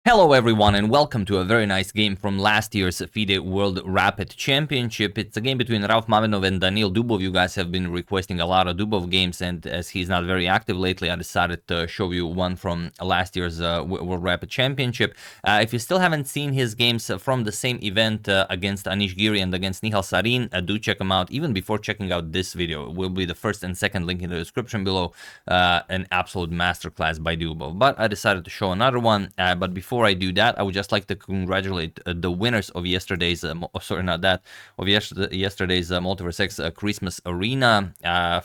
Hello everyone and welcome to a very nice game from last year's FIDE World Rapid Championship. It's a game between Rauf, Mamedov and Daniil. Dubov. You guys have been requesting a lot of Dubov games, and as he's not very active lately, I decided to show you one from last year's World Rapid Championship. If you still haven't seen his games from the same event against Anish Giri and against Nihal Sarin, do check them out even before checking out this video. It will be the first and second link in the description below. An absolute masterclass by Dubov. But I decided to show another one, but before I do that, I would just like to congratulate the winners of yesterday's yesterday's Multiverse X Christmas Arena.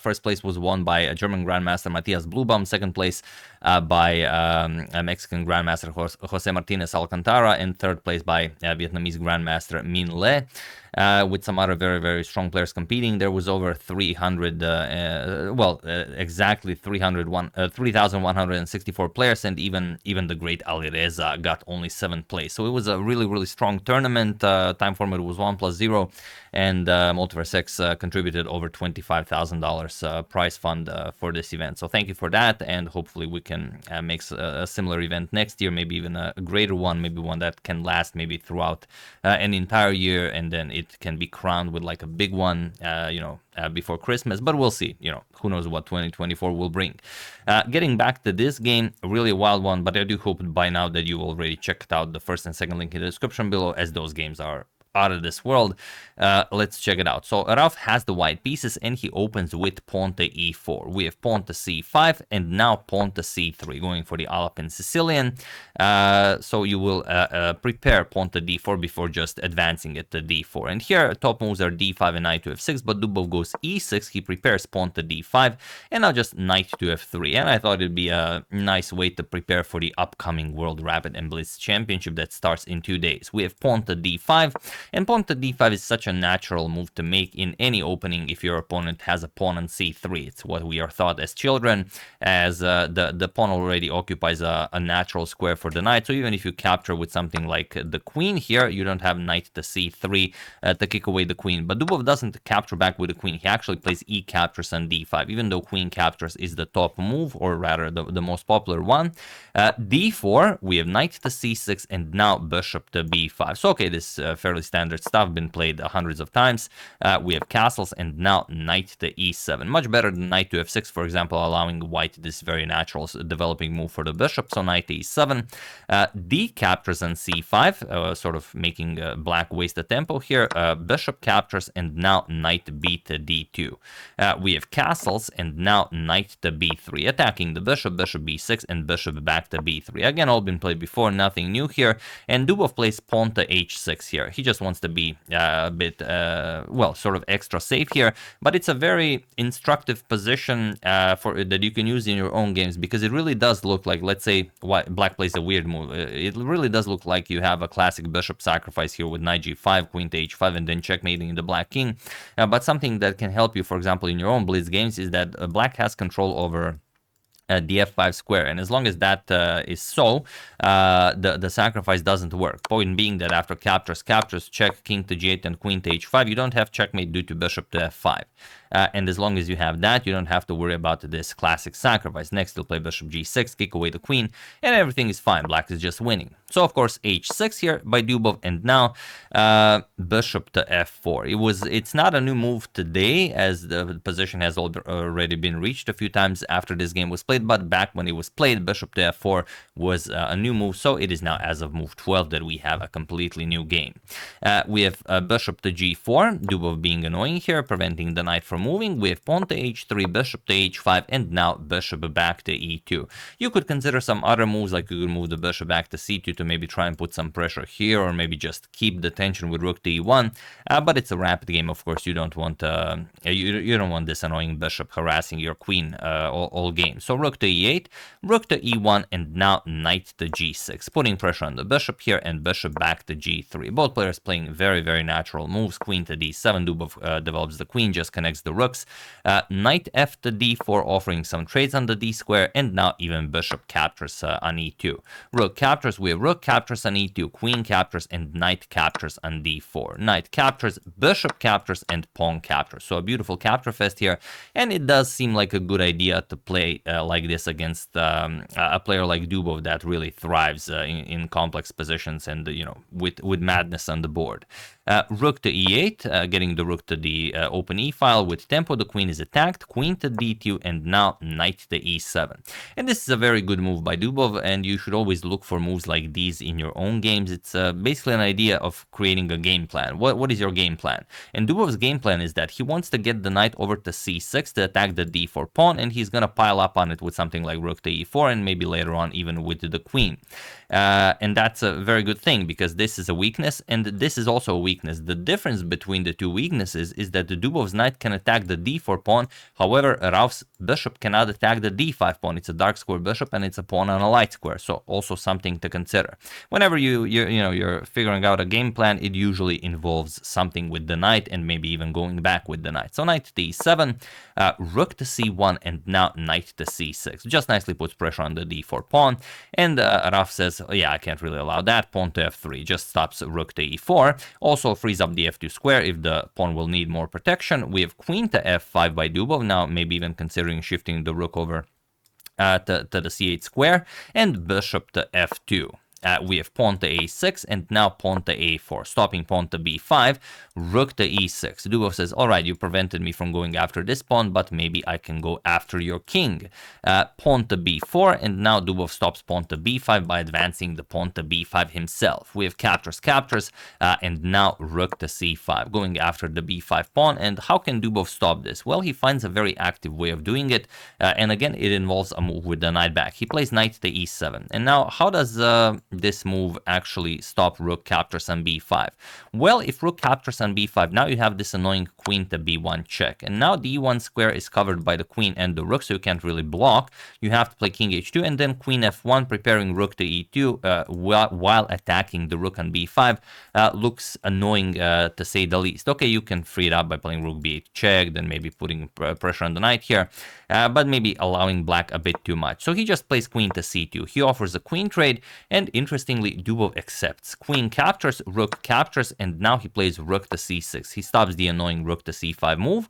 First place was won by a German Grandmaster Matthias Blubam, second place by a Mexican Grandmaster Jose Martinez Alcantara, and third place by Vietnamese Grandmaster Min Le. With some other very strong players competing. There was over 300, exactly 3,164 players, and even the great Alireza got only 7th place. So it was a really strong tournament. Time format was 1+0, and Multiverse X contributed over $25,000 prize fund for this event. So thank you for that, and hopefully we can make a similar event next year, maybe even a greater one, maybe one that can last maybe throughout an entire year, and then it can be crowned with like a big one, before Christmas. But we'll see. Who knows what 2024 will bring. Getting back to this game, really a wild one, but I do hope by now that you already checked out the first and second link in the description below, as those games are out of this world. Let's check it out. So Rauf has the white pieces, and he opens with pawn to e4. We have pawn to c5, and now pawn to c3, going for the Alapin Sicilian. So you will prepare pawn to d4 before just advancing it to d4. And here top moves are d5 and knight to f6, but Dubov goes e6. He prepares pawn to d5, and now just knight to f3. And I thought it'd be a nice way to prepare for the upcoming World Rapid and Blitz Championship that starts in 2 days. We have pawn to d5. And pawn to d5 is such a natural move to make in any opening if your opponent has a pawn on c3. It's what we are taught as children, as the pawn already occupies a natural square for the knight. So even if you capture with something like the queen here, you don't have knight to c3 to kick away the queen. But Dubov doesn't capture back with the queen. He actually plays e captures on d5, even though queen captures is the top move, or rather the most popular one. d4, we have knight to c6, and now bishop to b5. So okay, this fairly standard stuff, been played hundreds of times. We have castles, and now knight to e7. Much better than knight to f6, for example, allowing white this very natural developing move for the bishop. So knight to e7. D captures on c5, sort of making black waste the tempo here. Bishop captures, and now knight b to d2. We have castles, and now knight to b3, attacking the bishop, bishop b6, and bishop back to b3. Again, all been played before, nothing new here. And Dubov plays pawn to h6 here. He just wants to be a bit, sort of extra safe here, but it's a very instructive position that you can use in your own games, because it really does look like, let's say black plays a weird move, it really does look like you have a classic bishop sacrifice here with knight g5, queen to h5, and then checkmating the black king. But something that can help you, for example, in your own blitz games, is that black has control over the f5 square, and as long as that is so, the sacrifice doesn't work. Point being that after captures, check, king to g8 and queen to h5, you don't have checkmate due to bishop to f5. And as long as you have that, you don't have to worry about this classic sacrifice. Next, you'll play bishop g6, kick away the queen, and everything is fine. Black is just winning. So, of course, h6 here by Dubov, and now bishop to f4. It's not a new move today, as the position has already been reached a few times after this game was played, but back when it was played, bishop to f4 was a new move, so it is now as of move 12 that we have a completely new game. We have bishop to g4, Dubov being annoying here, preventing the knight from moving. We have pawn to h3, bishop to h5, and now bishop back to e2. You could consider some other moves, like you could move the bishop back to c2 to maybe try and put some pressure here, or maybe just keep the tension with rook to e1. But it's a rapid game, of course. You don't want you don't want this annoying bishop harassing your queen all game. So rook to e8, rook to e1, and now knight to g6, putting pressure on the bishop here, and bishop back to g3. Both players playing very natural moves. Queen to d7, Dubov develops the queen, just connects the rooks. Knight f to d4, offering some trades on the d square, and now even bishop captures on e2. Rook captures, we have rook rook captures on e2, queen captures, and knight captures on d4. Knight captures, bishop captures, and pawn captures. So a beautiful capture fest here, and it does seem like a good idea to play like this against a player like Dubov that really thrives in complex positions and with madness on the board. Rook to e8, getting the rook to the open e-file. With tempo, the queen is attacked, queen to d2, and now knight to e7. And this is a very good move by Dubov, and you should always look for moves like these in your own games. It's basically an idea of creating a game plan. What is your game plan? And Dubov's game plan is that he wants to get the knight over to c6 to attack the d4 pawn, and he's going to pile up on it with something like rook to e4, and maybe later on even with the queen. And that's a very good thing, because this is a weakness, and this is also a weakness. The difference between the two weaknesses is that the Dubov's knight can attack the d4 pawn. However, Rauf's bishop cannot attack the d5 pawn. It's a dark square bishop, and it's a pawn on a light square. So also something to consider. Whenever you're figuring out a game plan, it usually involves something with the knight, and maybe even going back with the knight. So knight to e7, rook to c1, and now knight to c6. Just nicely puts pressure on the d4 pawn. And Rauf says, oh, yeah, I can't really allow that. Pawn to f3 just stops rook to e4. Also frees up the f2 square if the pawn will need more protection. We have queen to f5 by Dubov, now maybe even considering shifting the rook over to the c8 square, and bishop to f2. We have pawn to a6, and now pawn to a4, stopping pawn to b5, rook to e6. Dubov says, all right, you prevented me from going after this pawn, but maybe I can go after your king. Pawn to b4, and now Dubov stops pawn to b5 by advancing the pawn to b5 himself. We have captures, and now rook to c5, going after the b5 pawn. And how can Dubov stop this? Well, he finds a very active way of doing it, and again, it involves a move with the knight back. He plays knight to e7. And now, how does this move actually stop rook captures on b5? Well, if rook captures on b5, now you have this annoying queen to b1 check, and now the e1 square is covered by the queen and the rook, so you can't really block. You have to play king h2 and then queen f1, preparing rook to e2 while attacking the rook on b5. Looks annoying to say the least. Okay, you can free it up by playing rook b8 check, then maybe putting pressure on the knight here, but maybe allowing black a bit too much. So he just plays queen to c2. He offers a queen trade, and interestingly, Dubov accepts. Queen captures, rook captures, and now he plays rook to c6. He stops the annoying rook to c5 move.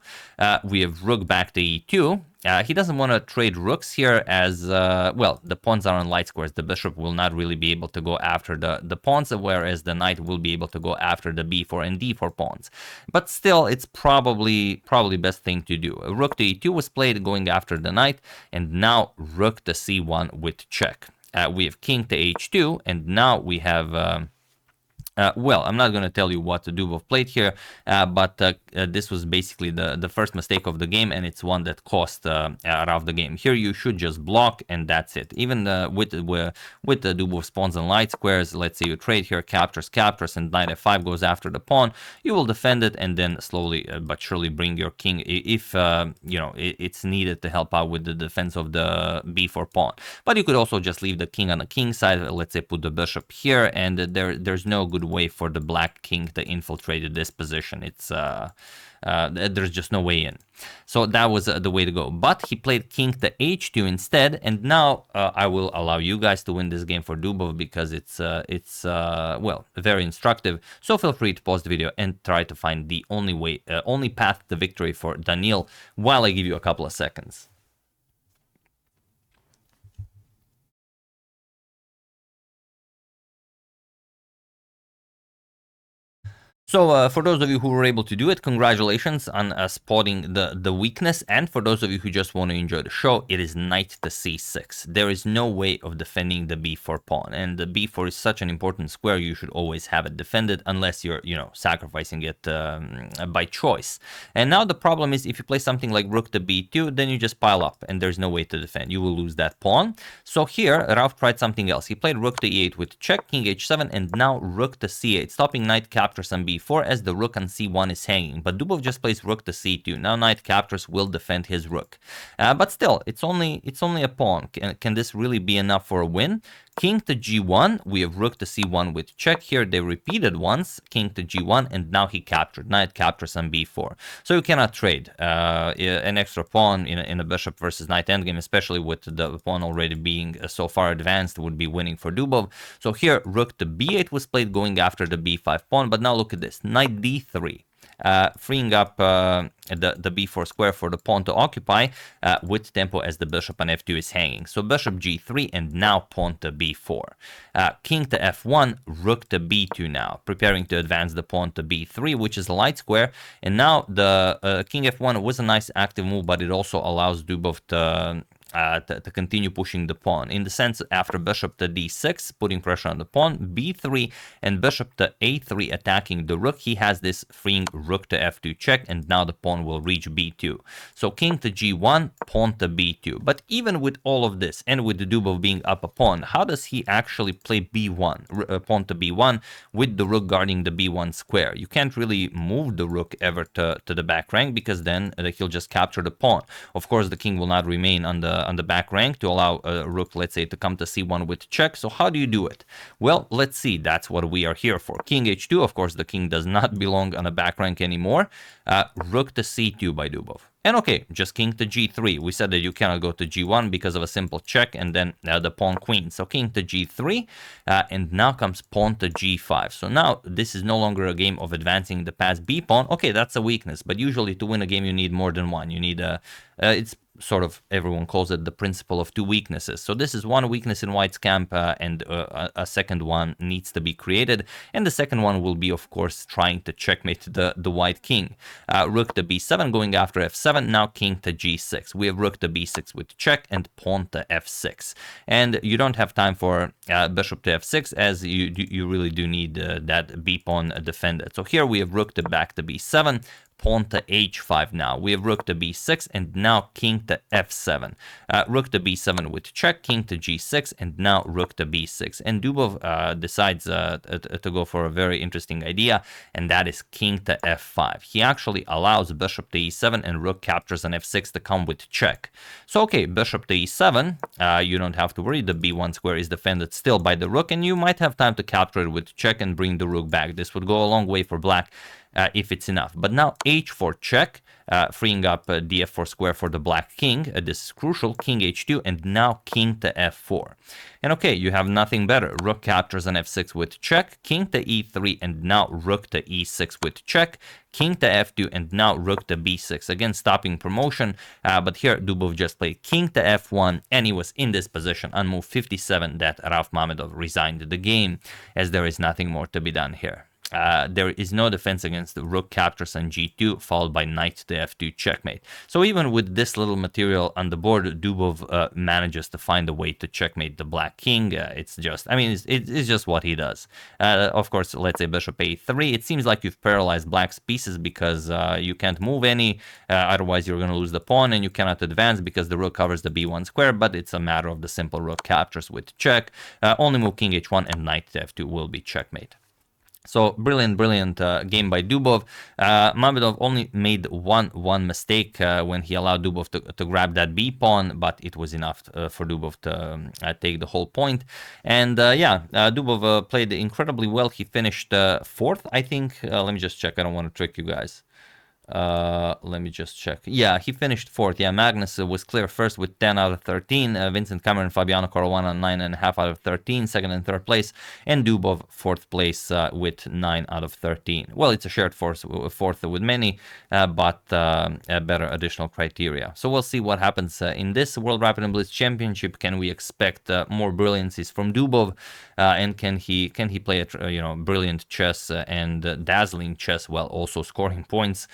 We have rook back to e2. He doesn't want to trade rooks here as, well, the pawns are on light squares. The bishop will not really be able to go after the pawns, whereas the knight will be able to go after the b4 and d4 pawns. But still, it's probably best thing to do. Rook to e2 was played going after the knight, and now rook to c1 with check. We have king to h2, and now we have... well, I'm not going to tell you what Dubov played here, but this was basically the first mistake of the game, and it's one that cost Rauf the game. Here you should just block, and that's it. Even with the Dubov's pawns and light squares, let's say you trade here, captures, and knight f5 goes after the pawn, you will defend it, and then slowly but surely bring your king if it's needed to help out with the defense of the b4 pawn. But you could also just leave the king on the king side. Let's say put the bishop here, and there's no good way for the black king to infiltrate this position. It's there's just no way in. So that was the way to go. But he played king to h2 instead, and now I will allow you guys to win this game for Dubov, because it's well, very instructive. So feel free to pause the video and try to find the only path to victory for Daniil while I give you a couple of seconds. So for those of you who were able to do it, congratulations on spotting the weakness. And for those of you who just want to enjoy the show, it is knight to c6. There is no way of defending the b4 pawn. And the b4 is such an important square, you should always have it defended, unless you're, sacrificing it by choice. And now the problem is, if you play something like rook to b2, then you just pile up, and there's no way to defend. You will lose that pawn. So here, Rauf tried something else. He played rook to e8 with check, king h7, and now rook to c8, stopping knight captures on b4 as the rook on c1 is hanging. But Dubov just plays rook to c2. Now knight captures will defend his rook. But still, it's only a pawn. Can this really be enough for a win? King to g1, we have rook to c1 with check. Here they repeated once, king to g1, and now he captured. Knight captures on b4. So you cannot trade an extra pawn in a bishop versus knight endgame, especially with the pawn already being so far advanced, would be winning for Dubov. So here rook to b8 was played, going after the b5 pawn, but now look at this, knight d3. Freeing up the b4 square for the pawn to occupy with tempo as the bishop on f2 is hanging. So bishop g3 and now pawn to b4. King to f1, rook to b2 now, preparing to advance the pawn to b3, which is a light square. And now the king f1 was a nice active move, but it also allows Dubov to continue pushing the pawn. In the sense, after bishop to d6, putting pressure on the pawn, b3, and bishop to a3 attacking the rook, he has this freeing rook to f2 check, and now the pawn will reach b2. So king to g1, pawn to b2. But even with all of this, and with the Dubov being up a pawn, how does he actually play b1, pawn to b1, with the rook guarding the b1 square? You can't really move the rook ever to the back rank, because then he'll just capture the pawn. Of course, the king will not remain on the back rank to allow a rook, let's say, to come to c1 with check. So how do you do it? Well, let's see. That's what we are here for. King h2, of course, the king does not belong on a back rank anymore. Rook to c2 by Dubov. And okay, just king to g3. We said that you cannot go to g1 because of a simple check, and then the pawn queen. So king to g3, and now comes pawn to g5. So now this is no longer a game of advancing the past b pawn. Okay, that's a weakness, but usually to win a game you need more than one. You need it's sort of, everyone calls it the principle of two weaknesses. So this is one weakness in White's camp, and a second one needs to be created. And the second one will be, of course, trying to checkmate the White king. Rook to b7 going after f7. Now king to g6. We have rook to b6 with check and pawn to f6. And you don't have time for bishop to f6, as you really do need that b pawn defended. So here we have rook to back to b7. Pawn to h5 now. We have rook to b6 and now king to f7. Rook to b7 with check, king to g6, and now rook to b6. And Dubov decides to go for a very interesting idea, and that is king to f5. He actually allows bishop to e7 and rook captures on f6 to come with check. So okay, bishop to e7, you don't have to worry, the b1 square is defended still by the rook, and you might have time to capture it with check and bring the rook back. This would go a long way for black. If it's enough. But now h4 check, freeing up the f4 square for the black king. This is crucial. King h2, and now king to f4. And okay, you have nothing better. Rook captures on f6 with check, king to e3, and now rook to e6 with check, king to f2, and now rook to b6. Again, stopping promotion, but here Dubov just played king to f1, and he was in this position on move 57 that Rauf Mamedov resigned the game, as there is nothing more to be done here. There is no defense against the rook captures on g2, followed by knight to f2 checkmate. So even with this little material on the board, Dubov manages to find a way to checkmate the black king. It's just, I mean, it's just what he does. Of course, let's say bishop a3. It seems like you've paralyzed black's pieces because you can't move any. Otherwise, you're going to lose the pawn, and you cannot advance because the rook covers the b1 square. But it's a matter of the simple rook captures with check. Only move king h1 and knight to f2 will be checkmate. So brilliant game by Dubov. Mamedov only made one mistake when he allowed Dubov to grab that b pawn, but it was enough for Dubov to take the whole point. And Dubov played incredibly well. He finished fourth, I think. Let me just check. I don't want to trick you guys. Let me just check. Yeah, he finished fourth. Yeah, Magnus was clear first with 10 out of 13. Vincent Cameron, Fabiano Caruana on 9.5 out of 13, second and third place. And Dubov, fourth place with 9 out of 13. Well, it's a shared fourth with many, but better additional criteria. So we'll see what happens in this World Rapid and Blitz Championship. Can we expect more brilliancies from Dubov? And can he play a brilliant chess and dazzling chess while also scoring points?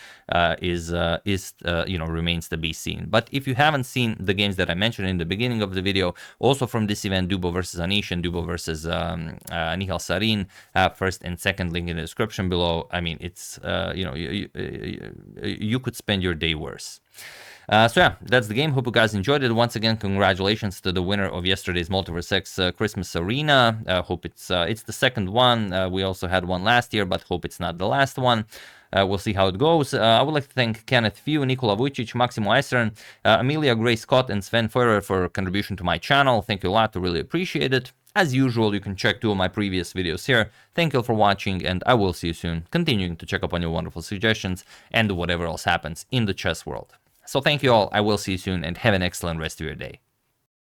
Remains to be seen. But if you haven't seen the games that I mentioned in the beginning of the video, also from this event, Dubov versus Anish and Dubov versus Nihal Sarin, first and second link in the description below. I mean, it's you could spend your day worse. So yeah, that's the game. Hope you guys enjoyed it. Once again, congratulations to the winner of yesterday's Multiverse X Christmas Arena. Hope it's the second one. We also had one last year, but hope it's not the last one. We'll see how it goes. I would like to thank Kenneth Few, Nikola Vujicic, Maximo Eisern, Amelia Gray Scott, and Sven Feurer for contribution to my channel. Thank you a lot. I really appreciate it. As usual, you can check 2 of my previous videos here. Thank you all for watching, and I will see you soon, continuing to check up on your wonderful suggestions and whatever else happens in the chess world. So thank you all, I will see you soon, and have an excellent rest of your day.